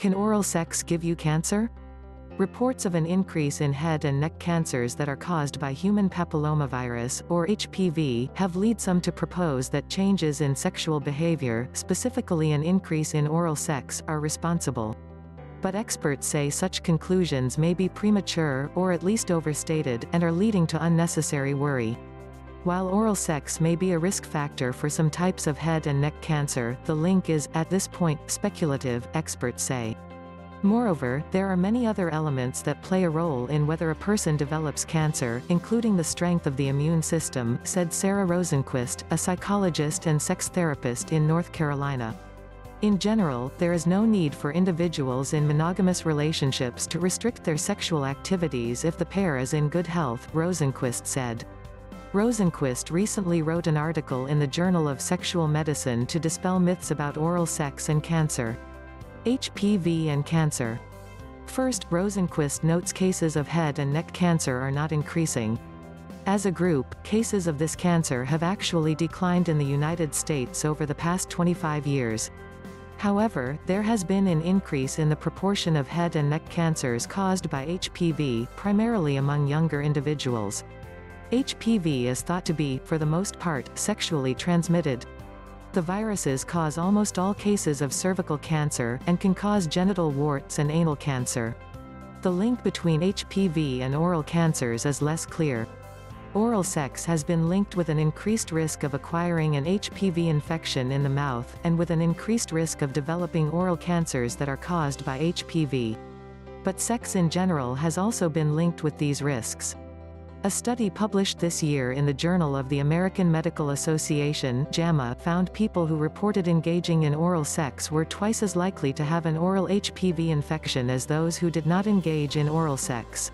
Can oral sex give you cancer? Reports of an increase in head and neck cancers that are caused by human papillomavirus, or HPV, have led some to propose that changes in sexual behavior, specifically an increase in oral sex, are responsible. But experts say such conclusions may be premature, or at least overstated, and are leading to unnecessary worry. While oral sex may be a risk factor for some types of head and neck cancer, the link is, at this point, speculative, experts say. Moreover, there are many other elements that play a role in whether a person develops cancer, including the strength of the immune system, said Sarah Rosenquist, a psychologist and sex therapist in North Carolina. In general, there is no need for individuals in monogamous relationships to restrict their sexual activities if the pair is in good health, Rosenquist said. Rosenquist recently wrote an article in the Journal of Sexual Medicine to dispel myths about oral sex and cancer. HPV and cancer. First, Rosenquist notes cases of head and neck cancer are not increasing. As a group, cases of this cancer have actually declined in the United States over the past 25 years. However, there has been an increase in the proportion of head and neck cancers caused by HPV, primarily among younger individuals. HPV is thought to be, for the most part, sexually transmitted. The viruses cause almost all cases of cervical cancer, and can cause genital warts and anal cancer. The link between HPV and oral cancers is less clear. Oral sex has been linked with an increased risk of acquiring an HPV infection in the mouth, and with an increased risk of developing oral cancers that are caused by HPV. But sex in general has also been linked with these risks. A study published this year in the Journal of the American Medical Association (JAMA) found people who reported engaging in oral sex were twice as likely to have an oral HPV infection as those who did not engage in oral sex.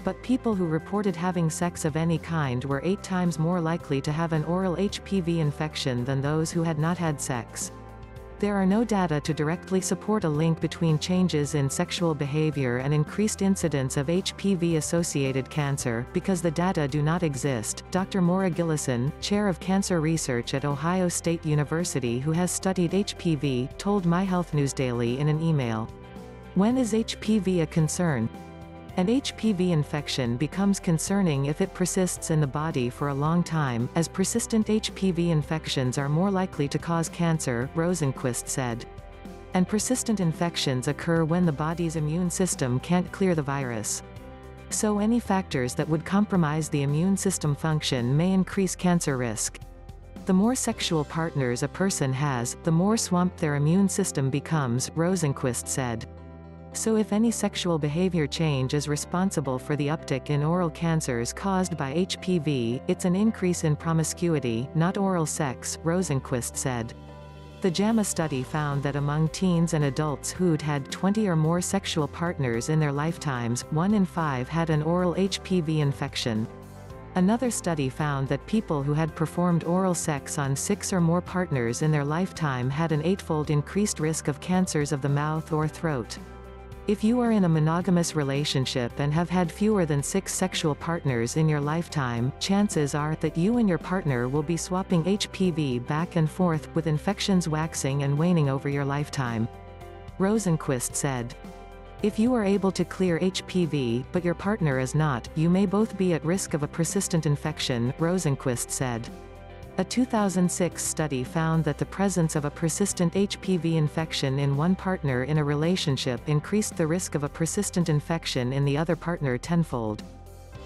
But people who reported having sex of any kind were 8 times more likely to have an oral HPV infection than those who had not had sex. There are no data to directly support a link between changes in sexual behavior and increased incidence of HPV-associated cancer. Because the data do not exist, Dr. Maura Gillison, chair of cancer research at Ohio State University who has studied HPV, told MyHealthNewsDaily in an email. When is HPV a concern? An HPV infection becomes concerning if it persists in the body for a long time, as persistent HPV infections are more likely to cause cancer, Rosenquist said. And persistent infections occur when the body's immune system can't clear the virus. So any factors that would compromise the immune system function may increase cancer risk. The more sexual partners a person has, the more swamped their immune system becomes, Rosenquist said. So if any sexual behavior change is responsible for the uptick in oral cancers caused by HPV, it's an increase in promiscuity, not oral sex, Rosenquist said. The JAMA study found that among teens and adults who'd had 20 or more sexual partners in their lifetimes, 1 in 5 had an oral HPV infection. Another study found that people who had performed oral sex on 6 or more partners in their lifetime had an 8-fold increased risk of cancers of the mouth or throat. If you are in a monogamous relationship and have had fewer than 6 sexual partners in your lifetime, chances are that you and your partner will be swapping HPV back and forth, with infections waxing and waning over your lifetime. Rosenquist said. If you are able to clear HPV, but your partner is not, you may both be at risk of a persistent infection, Rosenquist said. A 2006 study found that the presence of a persistent HPV infection in one partner in a relationship increased the risk of a persistent infection in the other partner tenfold.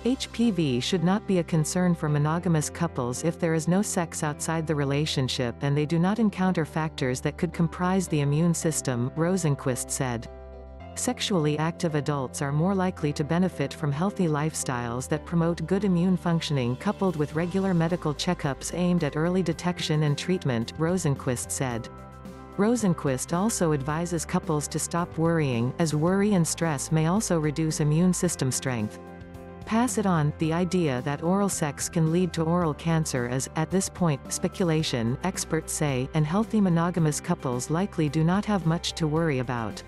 HPV should not be a concern for monogamous couples if there is no sex outside the relationship and they do not encounter factors that could compromise the immune system, Rosenquist said. Sexually active adults are more likely to benefit from healthy lifestyles that promote good immune functioning coupled with regular medical checkups aimed at early detection and treatment, Rosenquist said. Rosenquist also advises couples to stop worrying, as worry and stress may also reduce immune system strength. Pass it on. The idea that oral sex can lead to oral cancer is, at this point, speculation, experts say, and healthy monogamous couples likely do not have much to worry about.